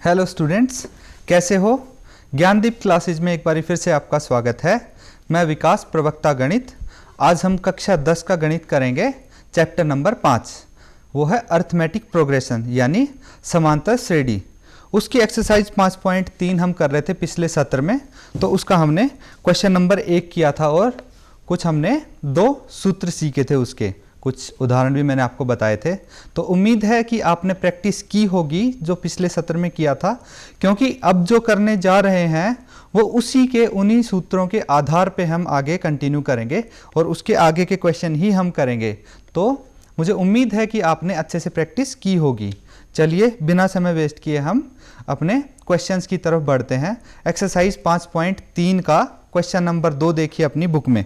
Hello students, कैसे हो। Gyandeep classes में एक बार फिर से आपका स्वागत है। मैं विकास, प्रवक्ता गणित। आज हम कक्षा 10 का गणित करेंगे, चैप्टर नंबर 5। वो है अर्थमेटिक प्रोग्रेशन यानी समांतर श्रेणी। उसकी एक्सरसाइज 5.3 हम कर रहे थे पिछले सत्र में, तो उसका हमने क्वेश्चन नंबर 1 किया था और कुछ हमने 2 सूत्र सीखे थे, उसके कुछ उदाहरण भी मैंने आपको बताए थे। तो उम्मीद है कि आपने प्रैक्टिस की होगी जो पिछले सत्र में किया था, क्योंकि अब जो करने जा रहे हैं वो उसी के उन्हीं सूत्रों के आधार पे हम आगे कंटिन्यू करेंगे और उसके आगे के क्वेश्चन ही हम करेंगे। तो मुझे उम्मीद है कि आपने अच्छे से प्रैक्टिस की होगी। चलिए बिना समय वेस्ट किए हम अपने क्वेश्चंस की तरफ बढ़ते हैं। एक्सरसाइज 5.3 का क्वेश्चन नंबर 2 देखिए अपनी बुक में।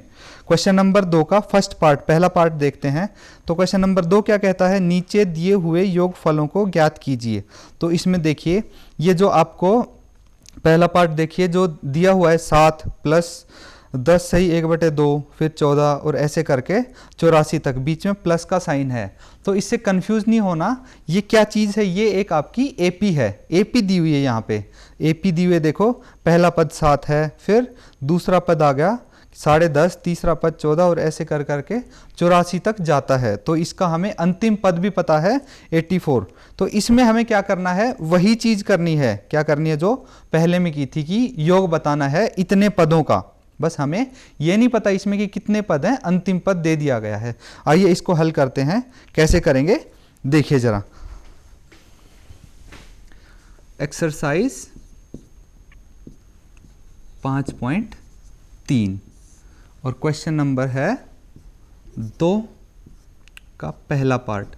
क्वेश्चन नंबर 2 का फर्स्ट पार्ट, पहला पार्ट देखते हैं। तो क्वेश्चन नंबर 2 क्या कहता है, नीचे दिए हुए योगफलों को ज्ञात कीजिए। तो इसमें देखिए ये जो आपको पहला पार्ट देखिए जो दिया हुआ है 7 प्लस 10 सही 1/2 फिर 14 और ऐसे करके 84 तक, बीच में प्लस का साइन है। तो इससे कंफ्यूज नहीं होना, ये क्या चीज़ है, ये एक आपकी एपी है। एपी दी हुई है यहाँ पे, एपी दी हुई है। देखो पहला पद 7 है, फिर दूसरा पद आ गया 10.5, तीसरा पद 14 और ऐसे कर करके 84 तक जाता है। तो इसका हमें अंतिम पद भी पता है 84। तो इसमें हमें क्या करना है, वही चीज़ करनी है। क्या करनी है जो पहले में की थी कि योग बताना है इतने पदों का। बस हमें ये नहीं पता इसमें कि कितने पद हैं, अंतिम पद दे दिया गया है। आइए इसको हल करते हैं, कैसे करेंगे देखिए जरा। एक्सरसाइज 5.3 और क्वेश्चन नंबर है 2 का पहला पार्ट।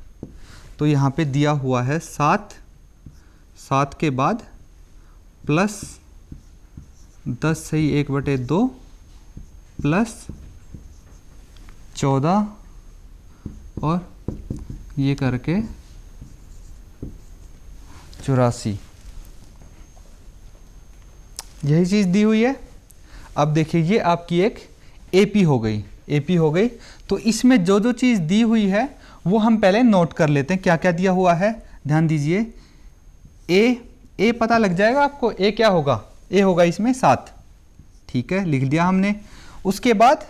तो यहाँ पे दिया हुआ है 7 के बाद प्लस 10 सही 1/2 प्लस 14 और ये करके 84, यही चीज़ दी हुई है। अब देखिए ये आपकी एक एपी हो गई, एपी हो गई। तो इसमें जो जो चीज़ दी हुई है वो हम पहले नोट कर लेते हैं। क्या क्या दिया हुआ है ध्यान दीजिए। ए पता लग जाएगा आपको, ए क्या होगा, ए होगा इसमें 7। ठीक है, लिख दिया हमने। उसके बाद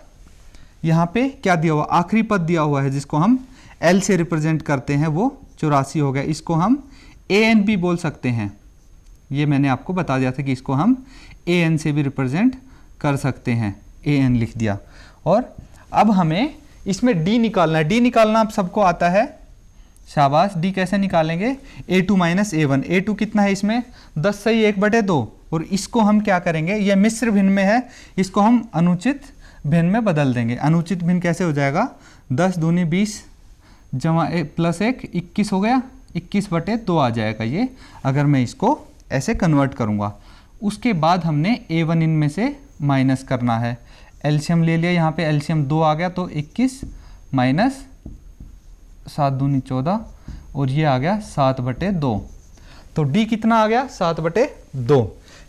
यहाँ पे क्या दिया हुआ, आखिरी पद दिया हुआ है जिसको हम एल से रिप्रेजेंट करते हैं, वो 84 हो गया। इसको हम ए एन भी बोल सकते हैं। ये मैंने आपको बता दिया था कि इसको हम ए एन से भी रिप्रेजेंट कर सकते हैं, ए एन लिख दिया। और अब हमें इसमें डी निकालना है। डी निकालना आप सबको आता है, शाबाश। डी कैसे निकालेंगे, a2 माइनस a1। a2 कितना है इसमें 10 सही 1/2 और इसको हम क्या करेंगे, ये मिश्र भिन्न में है, इसको हम अनुचित भिन्न में बदल देंगे। अनुचित भिन्न कैसे हो जाएगा, 10 दूनी 20 जमा प्लस 1 21 हो गया, 21/2 आ जाएगा ये, अगर मैं इसको ऐसे कन्वर्ट करूँगा। उसके बाद हमने a1 इनमें से माइनस करना है। एलसीएम ले लिया, यहाँ पे एलसीएम 2 आ गया, तो 21 माइनस 7 दूनी 14 और ये आ गया 7/2। तो डी कितना आ गया 7/2।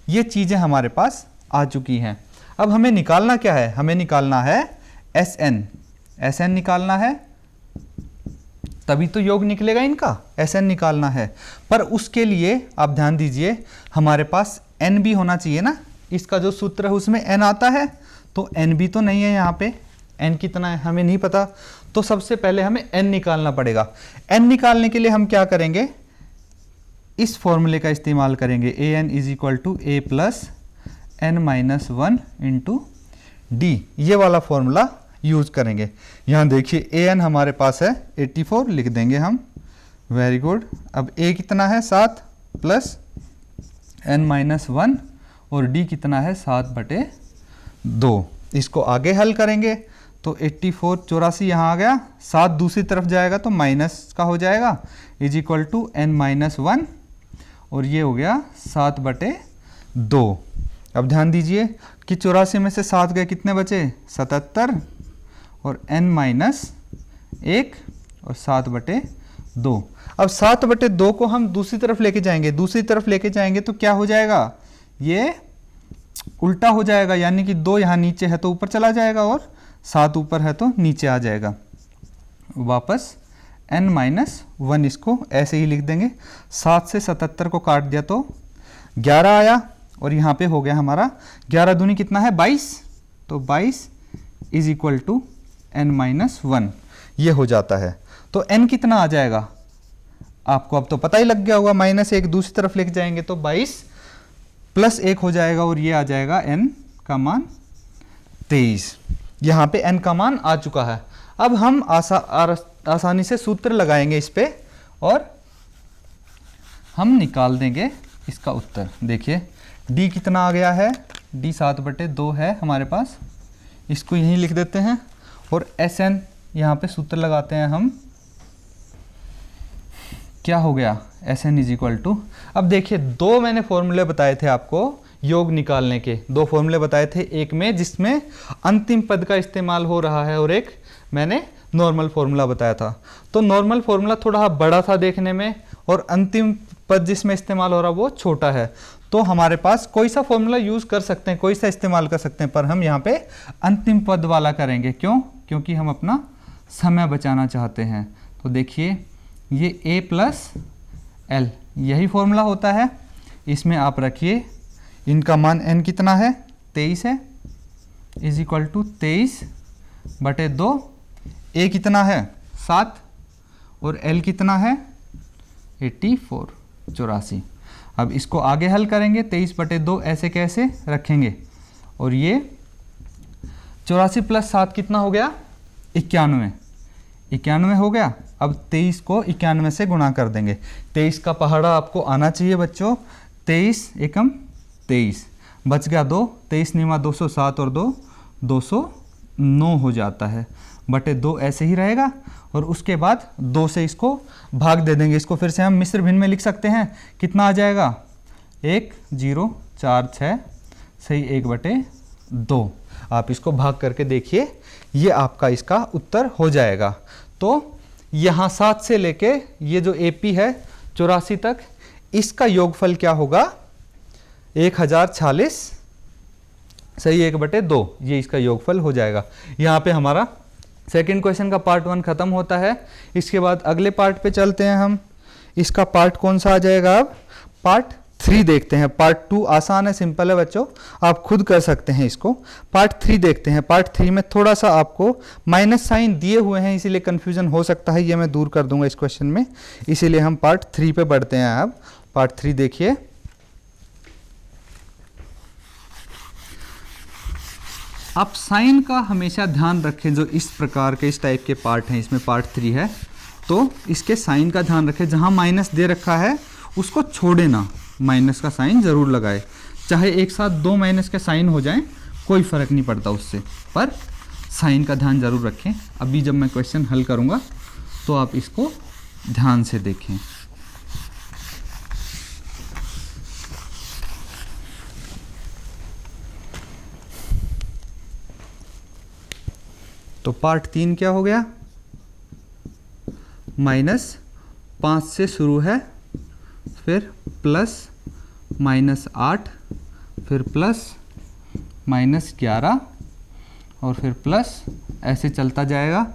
ये चीज़ें हमारे पास आ चुकी हैं। अब हमें निकालना क्या है, हमें निकालना है एस एन निकालना है, तभी तो योग निकलेगा इनका। एस एन निकालना है, पर उसके लिए आप ध्यान दीजिए हमारे पास एन भी होना चाहिए ना। इसका जो सूत्र है उसमें एन आता है, तो एन भी तो नहीं है यहाँ पे। एन कितना है हमें नहीं पता, तो सबसे पहले हमें एन निकालना पड़ेगा। एन निकालने के लिए हम क्या करेंगे, इस फॉर्मूले का इस्तेमाल करेंगे। A n is equal to a plus n minus 1 into d, ये वाला फॉर्मूला यूज करेंगे। यहाँ देखिए ए एन हमारे पास है 84, लिख देंगे हम। Very good. अब ए कितना है 7 प्लस एन माइनस 1 और डी कितना है 7/2। इसको आगे हल करेंगे तो 84 84 यहाँ आ गया, 7 दूसरी तरफ जाएगा तो माइनस का हो जाएगा, is equal to N minus 1 और ये हो गया 7/2। अब ध्यान दीजिए कि 84 में से 7 गए, कितने बचे 77 और n माइनस 1 और 7/2। अब 7/2 को हम दूसरी तरफ लेके जाएंगे, दूसरी तरफ लेके जाएंगे तो क्या हो जाएगा, ये उल्टा हो जाएगा, यानी कि 2 यहाँ नीचे है तो ऊपर चला जाएगा और 7 ऊपर है तो नीचे आ जाएगा। वापस n-1 इसको ऐसे ही लिख देंगे। 7 से 77 को काट दिया तो 11 आया और यहाँ पे हो गया हमारा 11 दूनी कितना है 22, तो 22 इज इक्वल टू n-1 ये हो जाता है। तो n कितना आ जाएगा आपको अब तो पता ही लग गया होगा, -1 दूसरी तरफ लेके जाएंगे तो 22 + 1 हो जाएगा और ये आ जाएगा n का मान 23। यहाँ पे n का मान आ चुका है। अब हम आसानी से सूत्र लगाएंगे इस पे और हम निकाल देंगे इसका उत्तर। देखिए d कितना आ गया है, d 7/2 है हमारे पास, इसको यहीं लिख देते हैं और Sn यहाँ पे सूत्र लगाते हैं हम, क्या हो गया Sn इज इक्वल टू, अब देखिए दो मैंने फॉर्मूले बताए थे आपको योग निकालने के, दो फॉर्मूले बताए थे, एक में जिसमें अंतिम पद का इस्तेमाल हो रहा है और एक मैंने नॉर्मल फॉर्मूला बताया था। तो नॉर्मल फॉर्मूला थोड़ा बड़ा था देखने में और अंतिम पद जिसमें इस्तेमाल हो रहा वो छोटा है। तो हमारे पास कोई सा फॉर्मूला यूज कर सकते हैं, कोई सा इस्तेमाल कर सकते हैं, पर हम यहाँ पे अंतिम पद वाला करेंगे। क्यों? क्योंकि हम अपना समय बचाना चाहते हैं। तो देखिए ये a + l यही फॉर्मूला होता है, इसमें आप रखिए इनका मान n कितना है 23 है, इज इक्वल टू 23/2, a कितना है 7 और l कितना है 84। अब इसको आगे हल करेंगे, 23/2 ऐसे कैसे रखेंगे और ये 84 + 7 कितना हो गया 91 हो गया। अब 23 को 91 से गुणा कर देंगे, 23 का पहाड़ा आपको आना चाहिए बच्चों, 23 एकम 23 बच गया 2, 23 निमा 207 और 2 209 हो जाता है, बटे 2 ऐसे ही रहेगा और उसके बाद 2 से इसको भाग दे देंगे। इसको फिर से हम मिश्र भिन्न में लिख सकते हैं, कितना आ जाएगा 1 0 4 6 सही 1/2। आप इसको भाग करके देखिए, ये आपका इसका उत्तर हो जाएगा। तो यहाँ 7 से लेके ये जो AP है 84 तक, इसका योगफल क्या होगा 1046 सही 1/2, ये इसका योगफल हो जाएगा। यहाँ पे हमारा सेकंड क्वेश्चन का पार्ट 1 खत्म होता है। इसके बाद अगले पार्ट पे चलते हैं हम। इसका पार्ट कौन सा आ जाएगा, अब पार्ट 3 देखते हैं। पार्ट 2 आसान है, सिंपल है बच्चों, आप खुद कर सकते हैं इसको। पार्ट 3 देखते हैं। पार्ट 3 में थोड़ा सा आपको माइनस साइन दिए हुए हैं, इसीलिए कंफ्यूजन हो सकता है, ये मैं दूर कर दूंगा इस क्वेश्चन में, इसीलिए हम पार्ट 3 पे बढ़ते हैं। अब पार्ट 3 देखिए, आप साइन का हमेशा ध्यान रखें। जो इस प्रकार के इस टाइप के पार्ट हैं, इसमें पार्ट 3 है, तो इसके साइन का ध्यान रखें। जहां माइनस दे रखा है उसको छोड़े ना, माइनस का साइन जरूर लगाए, चाहे एक साथ 2 माइनस के साइन हो जाएं कोई फर्क नहीं पड़ता उससे, पर साइन का ध्यान जरूर रखें। अभी जब मैं क्वेश्चन हल करूंगा तो आप इसको ध्यान से देखें। तो पार्ट 3 क्या हो गया, -5 से शुरू है, फिर +-8, फिर +-11 और फिर प्लस, ऐसे चलता जाएगा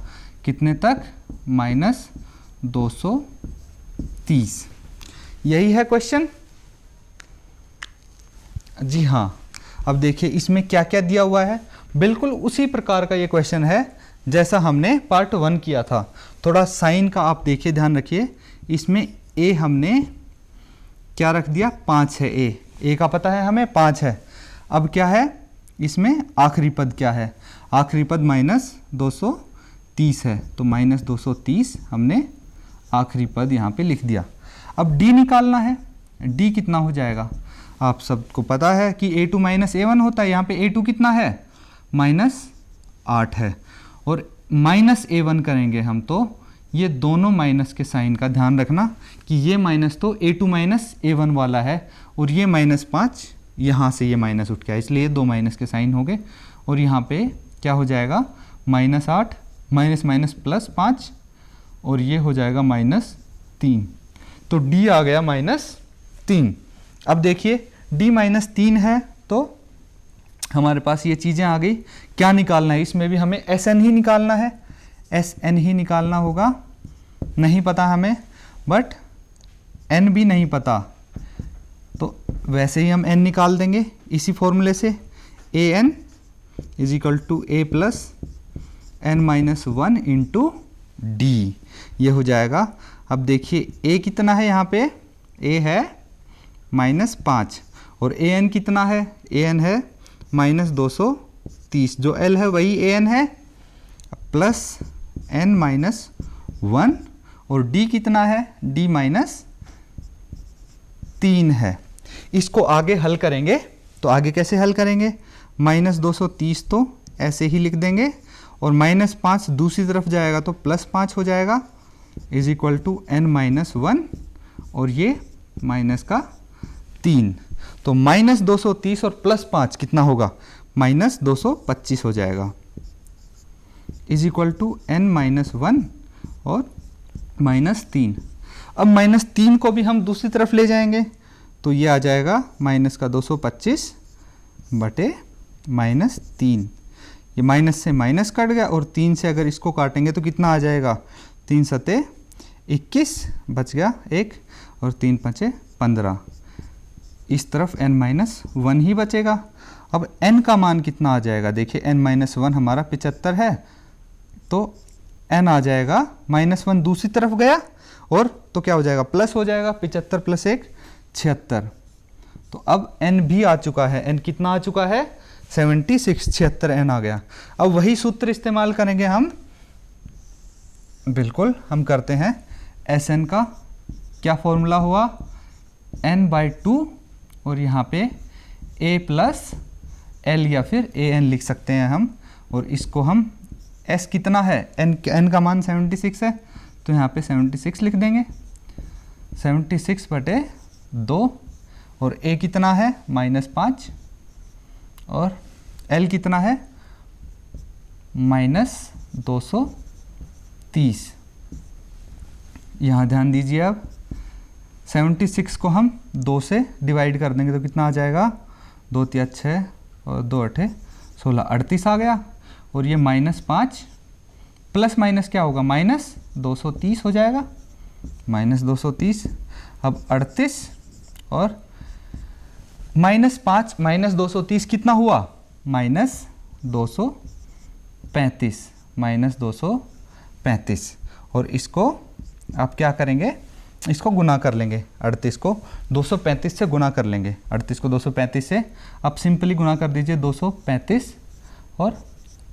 कितने तक -230। यही है क्वेश्चन। जी हाँ, अब देखिए इसमें क्या क्या दिया हुआ है, बिल्कुल उसी प्रकार का ये क्वेश्चन है जैसा हमने पार्ट 1 किया था। थोड़ा साइन का आप देखिए, ध्यान रखिए, इसमें a हमने क्या रख दिया 5 है, a का पता है हमें 5 है। अब क्या है इसमें आखिरी पद क्या है, आखिरी पद -230 है, तो -230 हमने आखिरी पद यहाँ पे लिख दिया। अब d निकालना है, d कितना हो जाएगा, आप सबको पता है कि a2 - a1 होता है। यहाँ पे a2 कितना है -8 है और -a1 करेंगे हम, तो ये दोनों माइनस के साइन का ध्यान रखना कि ये माइनस तो a2 - a1 वाला है और ये -5 यहाँ से ये माइनस उठ गया, इसलिए 2 माइनस के साइन हो गए और यहाँ पे क्या हो जाएगा -8 +5 और ये हो जाएगा -3, तो d आ गया -3। अब देखिए d -3 है तो हमारे पास ये चीज़ें आ गई। क्या निकालना है, इसमें भी हमें Sn ही निकालना है, Sn ही निकालना होगा, नहीं पता हमें, बट n भी नहीं पता, तो वैसे ही हम n निकाल देंगे इसी फॉर्मूले से, a n is equal to a plus n minus 1 into d, ये हो जाएगा। अब देखिए a कितना है यहाँ पे, a है -5 और ए एन कितना है, ए एन है -230, जो l है वही ए एन है प्लस n माइनस 1 और d कितना है, d माइनस 3 है। इसको आगे हल करेंगे तो आगे कैसे हल करेंगे, -230 तो ऐसे ही लिख देंगे और -5 दूसरी तरफ जाएगा तो +5 हो जाएगा is equal to n minus 1 और ये माइनस का 3, तो -230 और +5 कितना होगा, -225 हो जाएगा is equal to n minus 1 और -3। अब -3 को भी हम दूसरी तरफ ले जाएंगे तो ये आ जाएगा माइनस का 225 बटे -3, ये माइनस से माइनस कट गया और 3 से अगर इसको काटेंगे तो कितना आ जाएगा, 3 सते 21 बच गया 1 और 3 पंचे 15, इस तरफ n माइनस 1 ही बचेगा। अब n का मान कितना आ जाएगा, देखिए n माइनस 1 हमारा 75 है तो n आ जाएगा -1 दूसरी तरफ गया और तो क्या हो जाएगा, प्लस हो जाएगा, 75 प्लस 1 76, तो अब n भी आ चुका है, n कितना आ चुका है 76, 76 n आ गया। अब वही सूत्र इस्तेमाल करेंगे हम, बिल्कुल हम करते हैं Sn का क्या फॉर्मूला हुआ, n/2 और यहाँ पे a प्लस l या फिर an लिख सकते हैं हम, और इसको हम s कितना है, n का मान 76 है तो यहाँ पे 76 लिख देंगे, 76 बटे 2 और a कितना है -5 और l कितना है -230। यहाँ ध्यान दीजिए, अब 76 को हम 2 से डिवाइड कर देंगे तो कितना आ जाएगा, 2 × 6 और 2 × 8 16, 38 आ गया और ये -5 प्लस माइनस क्या होगा, -230 हो जाएगा, -230। अब 38 और -5 -230 कितना हुआ, -235 और इसको आप क्या करेंगे, इसको गुना कर लेंगे, 38 को 235 से गुना कर लेंगे, 38 को 235 से, अब सिंपली गुना कर दीजिए 235 और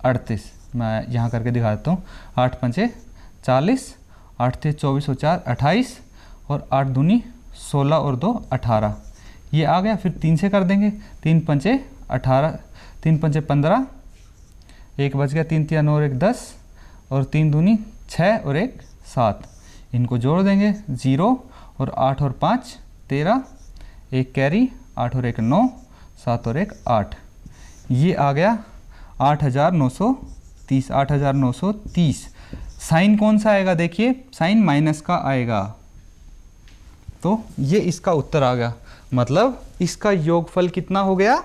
38, मैं यहाँ करके दिखा देता हूँ, 8 पंचे 40, 8 थे 24 और 4 28 और 8 दूनी 16 और 2 18, ये आ गया। फिर 3 से कर देंगे, 3 पंचे 18, 3 पंचे 15, 1 बच गया, 3 × 9 और 1 10 और 3 दूनी 6 और 1 7, इनको जोड़ देंगे 0 और 8 और 5 13, 1 कैरी, 8 और 1 9, 7 और 1 8, ये आ गया 8930, 8930। साइन कौन सा आएगा, देखिए साइन माइनस का आएगा, तो ये इसका उत्तर आ गया, मतलब इसका योगफल कितना हो गया,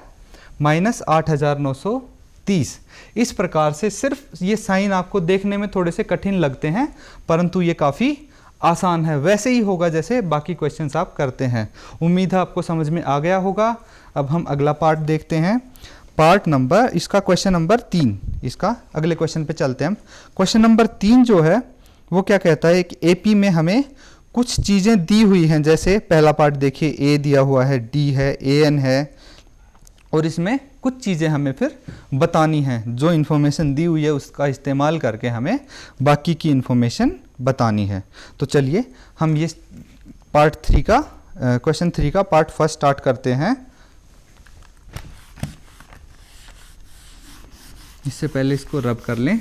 -8930। इस प्रकार से सिर्फ ये साइन आपको देखने में थोड़े से कठिन लगते हैं परंतु ये काफ़ी आसान है, वैसे ही होगा जैसे बाकी क्वेश्चंस आप करते हैं। उम्मीद है आपको समझ में आ गया होगा। अब हम अगला पार्ट देखते हैं, पार्ट नंबर, इसका क्वेश्चन नंबर 3, इसका अगले क्वेश्चन पे चलते हैं हम। क्वेश्चन नंबर 3 जो है वो क्या कहता है कि एपी में हमें कुछ चीज़ें दी हुई हैं, जैसे पहला पार्ट देखिए ए दिया हुआ है, डी है, ए एन है और इसमें कुछ चीज़ें हमें फिर बतानी हैं, जो इन्फॉर्मेशन दी हुई है उसका इस्तेमाल करके हमें बाकी की इन्फॉर्मेशन बतानी है। तो चलिए हम ये पार्ट 3 का क्वेश्चन 3 का पार्ट फर्स्ट स्टार्ट करते हैं। इससे पहले इसको रब कर लें।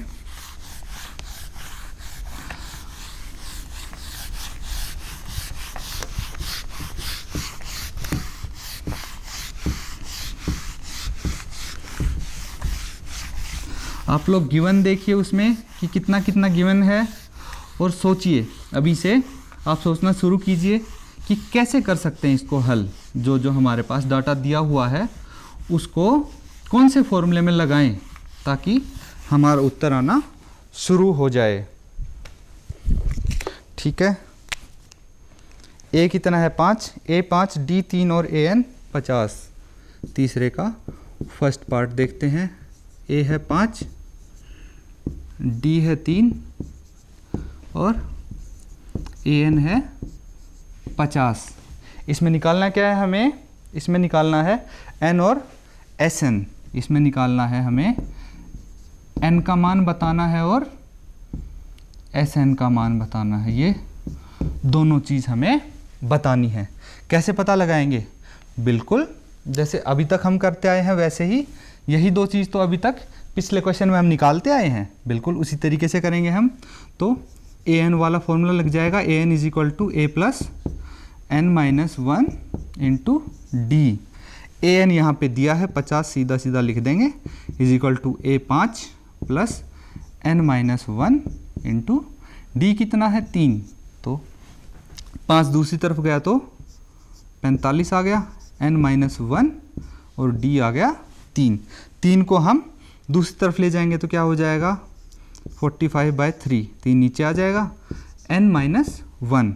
आप लोग गिवन देखिए उसमें कि कितना कितना गिवन है और सोचिए, अभी से आप सोचना शुरू कीजिए कि कैसे कर सकते हैं इसको हल। जो जो हमारे पास डाटा दिया हुआ है उसको कौन से फॉर्मूले में लगाएं ताकि हमारा उत्तर आना शुरू हो जाए। ठीक है, ए कितना है 5, ए 5, डी 3 और ए एन 50। तीसरे का फर्स्ट पार्ट देखते हैं। ए है 5, डी है 3 और ए एन है 50। इसमें निकालना क्या है हमें? इसमें निकालना है एन और एस एन। इसमें निकालना है हमें एन का मान बताना है और एस एन का मान बताना है। ये दोनों चीज़ हमें बतानी है। कैसे पता लगाएंगे? बिल्कुल जैसे अभी तक हम करते आए हैं वैसे ही। यही दो चीज़ तो अभी तक पिछले क्वेश्चन में हम निकालते आए हैं, बिल्कुल उसी तरीके से करेंगे हम। तो ए एन वाला फॉर्मूला लग जाएगा, a n is equal to a plus n minus 1 into d. A n यहाँ पर दिया है 50, सीधा सीधा लिख देंगे, is equal to a 5 plus n minus 1 into d कितना है 3। तो 5 दूसरी तरफ गया तो 45 आ गया, एन माइनस 1 और डी आ गया 3। 3 को हम दूसरी तरफ ले जाएंगे तो क्या हो जाएगा 45/3। 3 नीचे आ जाएगा, एन माइनस 1।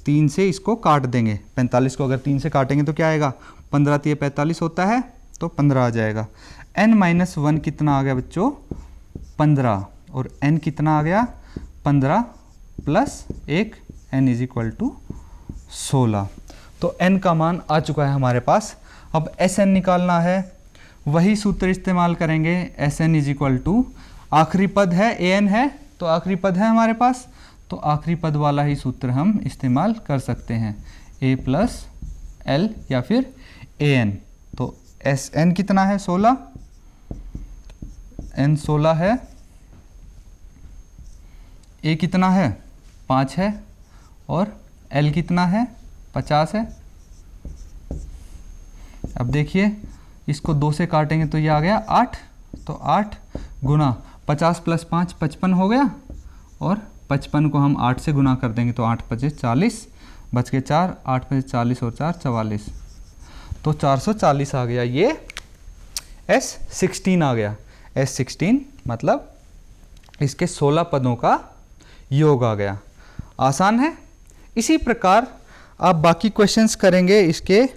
3 से इसको काट देंगे, 45 को अगर 3 से काटेंगे तो क्या आएगा 15 3 45 होता है तो 15 आ जाएगा। एन माइनस 1 कितना आ गया बच्चों 15 और एन कितना आ गया 15 plus 1, N is equal to 16। तो एन का मान आ चुका है हमारे पास। अब एस एन निकालना है, वही सूत्र इस्तेमाल करेंगे। S N is equal to आखिरी पद है ए एन है तो आखिरी पद है हमारे पास, तो आखिरी पद वाला ही सूत्र हम इस्तेमाल कर सकते हैं, ए प्लस एल या फिर ए एन। तो एस एन कितना है 16, एन 16 है, ए कितना है 5 है और एल कितना है 50 है। अब देखिए इसको 2 से काटेंगे तो ये आ गया 8, तो 8 गुना 50 प्लस 5 55 हो गया और 55 को हम 8 से गुना कर देंगे तो 8 5 40, बच के 4, 8 5 40 और 4 44, तो 440 आ गया। ये S16 आ गया। S16 मतलब इसके 16 पदों का योग आ गया। आसान है। इसी प्रकार आप बाकी क्वेश्चंस करेंगे। इसके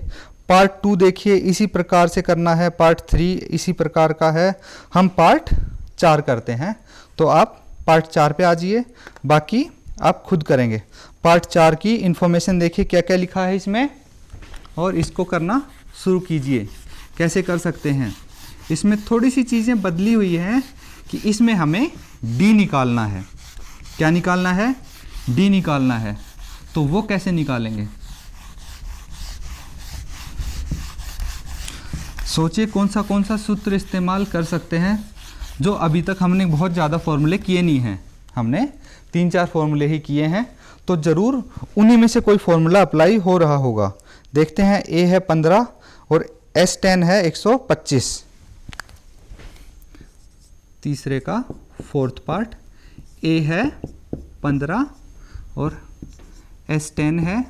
पार्ट 2 देखिए, इसी प्रकार से करना है। पार्ट 3 इसी प्रकार का है। हम पार्ट 4 करते हैं, तो आप पार्ट 4 पे आ जाइए, बाकी आप खुद करेंगे। पार्ट 4 की इन्फॉर्मेशन देखिए क्या क्या लिखा है इसमें, और इसको करना शुरू कीजिए। कैसे कर सकते हैं? इसमें थोड़ी सी चीज़ें बदली हुई हैं कि इसमें हमें डी निकालना है। क्या निकालना है? डी निकालना है। तो वो कैसे निकालेंगे? सोचिए कौन सा सूत्र इस्तेमाल कर सकते हैं जो अभी तक हमने बहुत ज़्यादा फॉर्मूले किए नहीं हैं। हमने 3-4 फॉर्मूले ही किए हैं, तो ज़रूर उन्हीं में से कोई फॉर्मूला अप्लाई हो रहा होगा। देखते हैं। ए है 15 और S10 है 125। तीसरे का फोर्थ पार्ट, ए है 15 और S10 है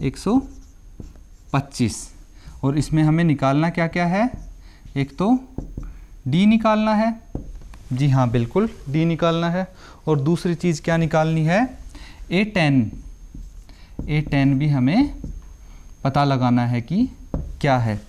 125। और इसमें हमें निकालना क्या क्या है? एक तो डी निकालना है, जी हाँ बिल्कुल डी निकालना है। और दूसरी चीज़ क्या निकालनी है? A10। A10 भी हमें पता लगाना है कि क्या है।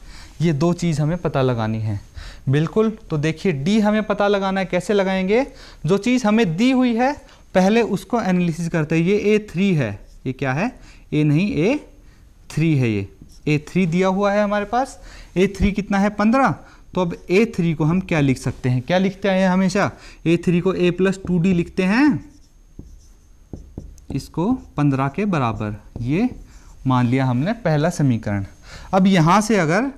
ये 2 चीज़ हमें पता लगानी है बिल्कुल। तो देखिए डी हमें पता लगाना है। कैसे लगाएंगे? जो चीज़ हमें दी हुई है पहले उसको एनालिसिस करते हैं। ये A3 है, ये क्या है? ए नहीं A3 है। ये A3 दिया हुआ है हमारे पास। A3 कितना है? 15। तो अब A3 को हम क्या लिख सकते हैं? क्या लिखते हैं हमेशा? A3 को A प्लस 2D लिखते हैं, इसको 15 के बराबर। ये मान लिया हमने पहला समीकरण। अब यहाँ से अगर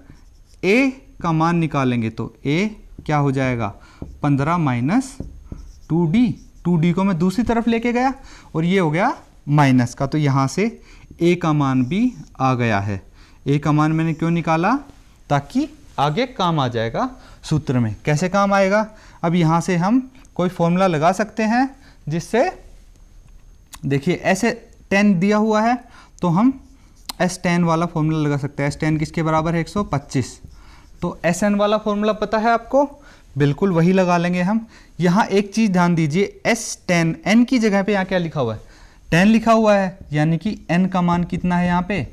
A का मान निकालेंगे तो A क्या हो जाएगा? 15 माइनस 2D। 2D को मैं दूसरी तरफ लेके गया और ये हो गया माइनस का, तो यहाँ से A का मान भी आ गया है। A का मान मैंने क्यों निकाला? ताकि आगे काम आ जाएगा सूत्र में। कैसे काम आएगा? अब यहाँ से हम कोई फॉर्मूला लगा सकते हैं जिससे, देखिए ऐसे 10 दिया हुआ है तो हम S10 वाला फॉर्मूला लगा सकते हैं। S10 किसके बराबर है? 125। तो SN वाला फॉर्मूला पता है आपको? बिल्कुल वही लगा लेंगे हम। यहाँ एक चीज़ ध्यान दीजिए, S10 N की जगह पे यहाँ क्या लिखा हुआ है? 10 लिखा हुआ है, यानी कि N का मान कितना है यहाँ पे?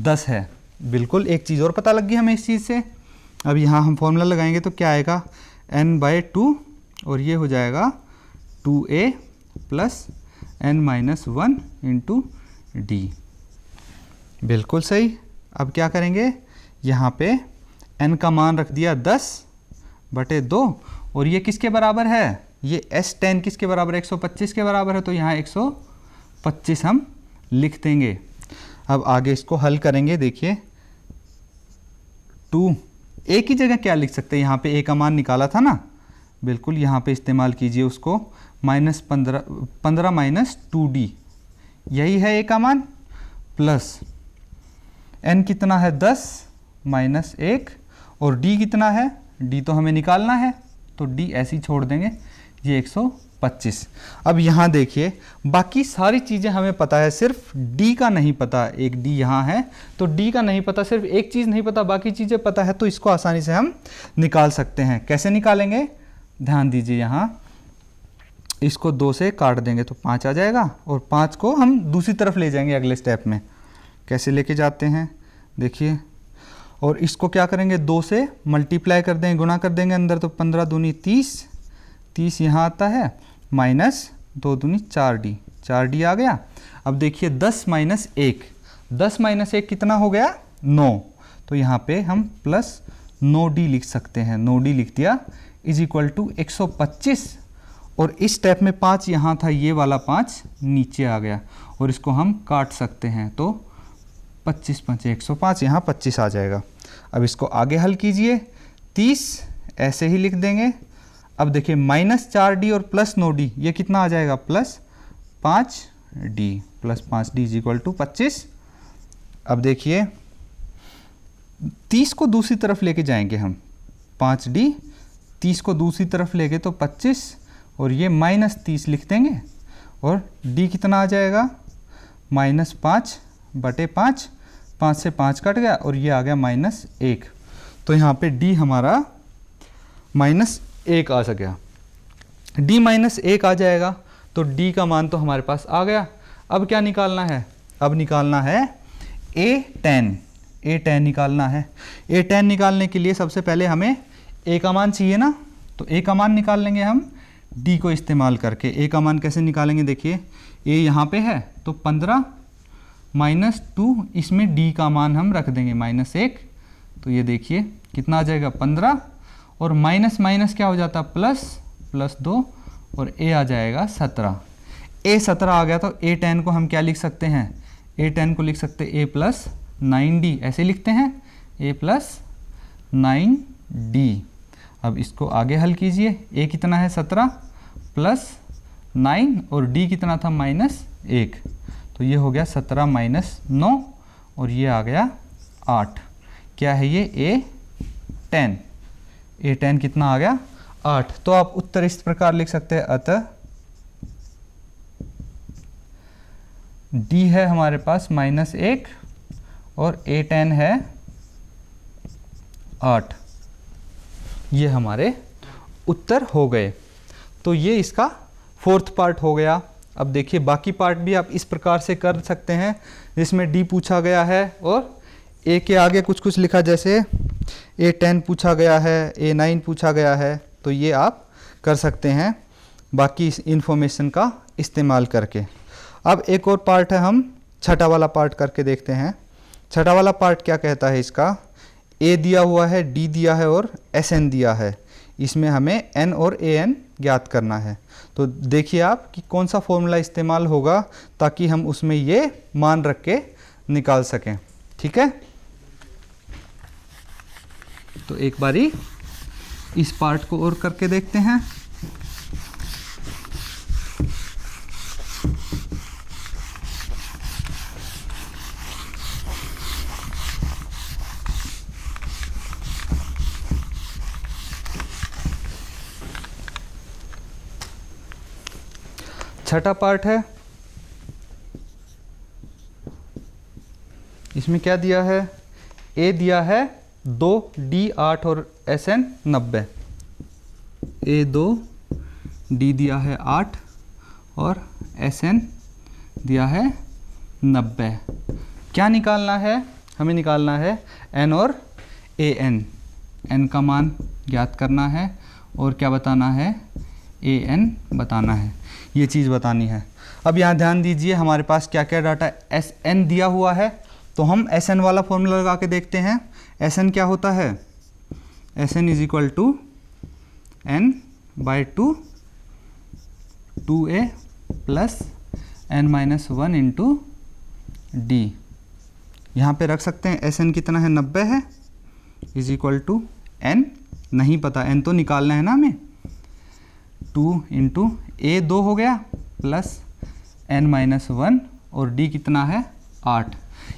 10 है। बिल्कुल, एक चीज़ और पता लग गई हमें इस चीज़ से। अब यहाँ हम फॉर्मूला लगाएंगे तो क्या आएगा, n/2 और ये हो जाएगा 2a plus n-1 into D. बिल्कुल सही। अब क्या करेंगे, यहाँ पे n का मान रख दिया 10/2 और ये किसके बराबर है, ये S10 किसके बराबर है, 125 के बराबर है, तो यहाँ 125 हम लिख देंगे। अब आगे इसको हल करेंगे। देखिए 2 a की जगह क्या लिख सकते हैं, यहाँ पे a का मान निकाला था ना, बिल्कुल यहाँ पे इस्तेमाल कीजिए उसको, -15 माइनस 2d, यही है a का मान, प्लस n कितना है 10 माइनस 1 और d कितना है, d तो हमें निकालना है तो d ऐसे ही छोड़ देंगे, ये 125। अब यहाँ देखिए बाकी सारी चीज़ें हमें पता है, सिर्फ d का नहीं पता। एक d यहाँ है तो d का नहीं पता, सिर्फ एक चीज़ नहीं पता, बाकी चीज़ें पता है, तो इसको आसानी से हम निकाल सकते हैं। कैसे निकालेंगे, ध्यान दीजिए, यहाँ इसको 2 से काट देंगे तो 5 आ जाएगा और 5 को हम दूसरी तरफ ले जाएंगे अगले स्टेप में। कैसे लेके जाते हैं देखिए, और इसको क्या करेंगे, 2 से मल्टीप्लाई कर देंगे, गुणा कर देंगे अंदर, तो 15 दूनी 30, 30 यहाँ आता है, माइनस 2 दूनी 4d, 4d आ गया। अब देखिए 10 माइनस 1, 10 माइनस 1 कितना हो गया, 9, तो यहाँ पे हम प्लस 9d लिख सकते हैं, 9d लिख दिया, इज इक्वल टू 125। और इस स्टेप में 5 यहाँ था, ये वाला 5 नीचे आ गया और इसको हम काट सकते हैं, तो 25 5 105, यहाँ 25 आ जाएगा। अब इसको आगे हल कीजिए, 30 ऐसे ही लिख देंगे। अब देखिए -4d और प्लस 9d, ये कितना आ जाएगा, plus 5d, plus 5d is equal to 25। अब देखिए 30 को दूसरी तरफ लेके जाएंगे हम, 5d, 30 को दूसरी तरफ ले गए तो 25 और ये -30 लिख देंगे और d कितना आ जाएगा, -5/5, 5 से 5 कट गया और ये आ गया -1, तो यहाँ पे d हमारा -1 आ गया। d -1 आ जाएगा तो d का मान तो हमारे पास आ गया। अब क्या निकालना है, अब निकालना है a10, a10 निकालना है। a10 निकालने के लिए सबसे पहले हमें a का मान चाहिए ना, तो a का मान निकाल लेंगे हम d को इस्तेमाल करके। a का मान कैसे निकालेंगे, देखिए a यहाँ पे है तो 15 -2, इसमें d का मान हम रख देंगे -1, तो ये देखिए कितना आ जाएगा 15 और माइनस माइनस क्या हो जाता प्लस, +2 और a आ जाएगा 17। a 17 आ गया तो a10 को हम क्या लिख सकते हैं, a10 को लिख सकते हैं a + 9d, ऐसे लिखते हैं a + 9d। अब इसको आगे हल कीजिए, a कितना है 17 + 9 और d कितना था -1, तो ये हो गया 17 - 9 और ये आ गया 8। क्या है ये, a10, a10 कितना आ गया 8। तो आप उत्तर इस प्रकार लिख सकते हैं, अतः d है हमारे पास -1 और a10 है 8। ये हमारे उत्तर हो गए। तो ये इसका 4th पार्ट हो गया। अब देखिए बाकी पार्ट भी आप इस प्रकार से कर सकते हैं, जिसमें d पूछा गया है और a के आगे कुछ कुछ लिखा, जैसे a10 पूछा गया है, a9 पूछा गया है, तो ये आप कर सकते हैं बाकी इस इंफॉर्मेशन का इस्तेमाल करके। अब एक और पार्ट है, हम छठा वाला पार्ट करके देखते हैं। छठा वाला पार्ट क्या कहता है, इसका a दिया हुआ है, d दिया है और sn दिया है। इसमें हमें n और an ज्ञात करना है। तो देखिए आप कि कौन सा फॉर्मूला इस्तेमाल होगा ताकि हम उसमें ये मान रख के निकाल सकें। ठीक है, तो एक बारी इस पार्ट को और करके देखते हैं। छठा पार्ट है, इसमें क्या दिया है, a दिया है 2, d 8 और sn 90। a 2, d दिया है 8 और sn दिया है 90। क्या निकालना है हमें निकालना है n और an, n का मान ज्ञात करना है और क्या बताना है, an बताना है, ये चीज़ बतानी है। अब यहाँ ध्यान दीजिए हमारे पास क्या क्या डाटा Sn दिया हुआ है, तो हम Sn वाला फॉर्मूला लगा के देखते हैं। Sn क्या होता है, Sn is equal to n/2 2a plus n-1 into D. यहाँ पे रख सकते हैं Sn कितना है, 90 है, इज इक्वल टू n नहीं पता, n तो निकालना है ना हमें, 2 इंटू a 2 हो गया प्लस n-1 और d कितना है 8।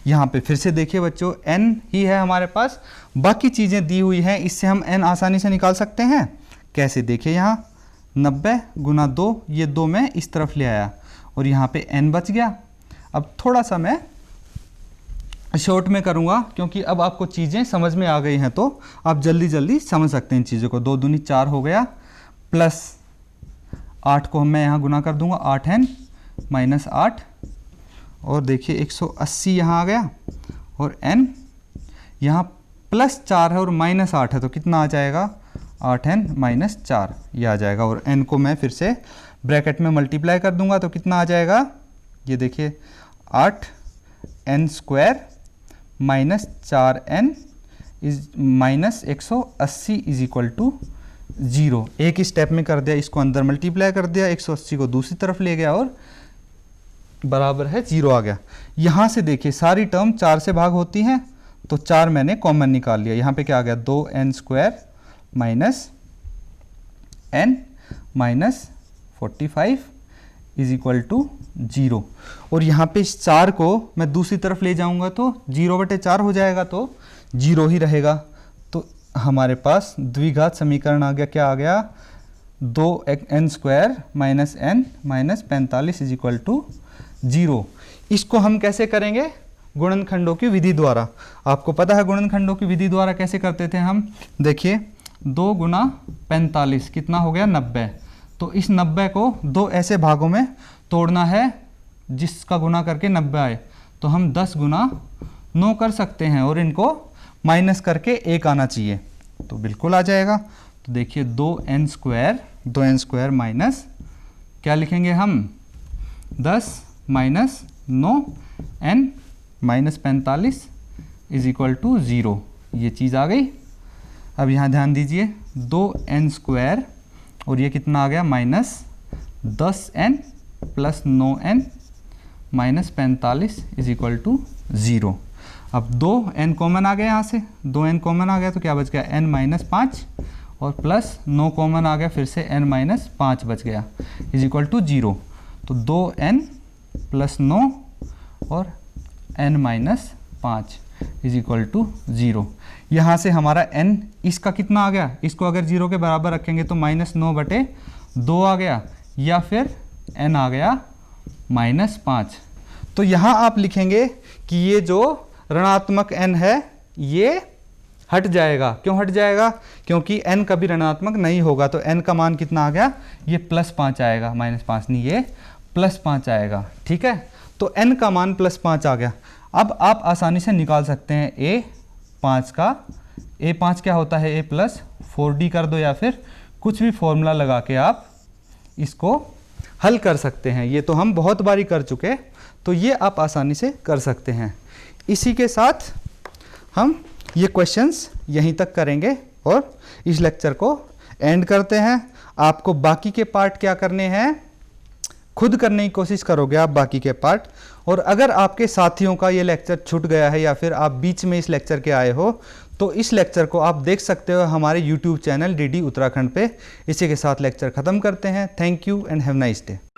यहाँ पे फिर से देखिए बच्चों n ही है हमारे पास, बाकी चीज़ें दी हुई हैं, इससे हम n आसानी से निकाल सकते हैं। कैसे, देखिए यहाँ 90 गुना 2, ये 2 मैं इस तरफ ले आया और यहाँ पे n बच गया। अब थोड़ा सा मैं शॉर्ट में करूँगा क्योंकि अब आपको चीज़ें समझ में आ गई हैं, तो आप जल्दी जल्दी समझ सकते हैं इन चीज़ों को। 2 दूनी 4 हो गया प्लस 8 को मैं यहाँ गुना कर दूंगा, 8n-8 और देखिए 180 यहाँ आ गया और n यहाँ प्लस 4 है और माइनस 8 है, तो कितना आ जाएगा 8n-4 ये आ जाएगा। और n को मैं फिर से ब्रैकेट में मल्टीप्लाई कर दूंगा तो कितना आ जाएगा, ये देखिए 8n² minus 4n is minus 180 is equal to 0। एक ही स्टेप में कर दिया, इसको अंदर मल्टीप्लाई कर दिया, 180 को दूसरी तरफ ले गया और बराबर है 0 आ गया। यहाँ से देखिए सारी टर्म 4 से भाग होती हैं, तो 4 मैंने कॉमन निकाल लिया। यहाँ पे क्या आ गया, 2n² minus n minus 45 is equal to 0। और यहाँ पे इस 4 को मैं दूसरी तरफ ले जाऊँगा तो 0/4 हो जाएगा, तो 0 ही रहेगा। तो हमारे पास द्विघात समीकरण आ गया, क्या आ गया, 2n² minus n minus 45 is equal to 0। इसको हम कैसे करेंगे, गुणनखंडों की विधि द्वारा। आपको पता है गुणनखंडों की विधि द्वारा कैसे करते थे हम, देखिए 2 गुना 45 कितना हो गया 90। तो इस 90 को 2 ऐसे भागों में तोड़ना है जिसका गुना करके 90 आए, तो हम 10 गुना 9 कर सकते हैं और इनको माइनस करके 1 आना चाहिए, तो बिल्कुल आ जाएगा। तो देखिए 2n² माइनस क्या लिखेंगे हम, 10 minus 9 n minus 45 is equal to 0, ये चीज़ आ गई। अब यहाँ ध्यान दीजिए 2n² और ये कितना आ गया minus 10n plus 9n minus 45 is equal to 0। अब 2n कॉमन आ गया, यहाँ से 2n कॉमन आ गया तो क्या बच गया n-5 और प्लस 9 कॉमन आ गया, फिर से n-5 बच गया इज इक्वल टू 0। तो 2n प्लस 9 और n-5 इज इक्वल टू 0। यहाँ से हमारा n इसका कितना आ गया, इसको अगर 0 के बराबर रखेंगे तो -9/2 आ गया, या फिर n आ गया -5। तो यहाँ आप लिखेंगे कि ये जो ऋणात्मक n है ये हट जाएगा। क्यों हट जाएगा, क्योंकि n कभी ऋणात्मक नहीं होगा। तो n का मान कितना आ गया, ये +5 आएगा, -5 नहीं, ये +5 आएगा। ठीक है, तो n का मान +5 आ गया। अब आप आसानी से निकाल सकते हैं a5 का, a5 क्या होता है, a + 4d कर दो या फिर कुछ भी फॉर्मूला लगा के आप इसको हल कर सकते हैं। ये तो हम बहुत बारी कर चुके, तो ये आप आसानी से कर सकते हैं। इसी के साथ हम ये क्वेश्चंस यहीं तक करेंगे और इस लेक्चर को एंड करते हैं। आपको बाकी के पार्ट क्या करने हैं, खुद करने की कोशिश करोगे आप बाकी के पार्ट। और अगर आपके साथियों का ये लेक्चर छूट गया है या फिर आप बीच में इस लेक्चर के आए हो, तो इस लेक्चर को आप देख सकते हो हमारे YouTube चैनल DD उत्तराखंड पे। इसी के साथ लेक्चर ख़त्म करते हैं। Thank you and have nice day.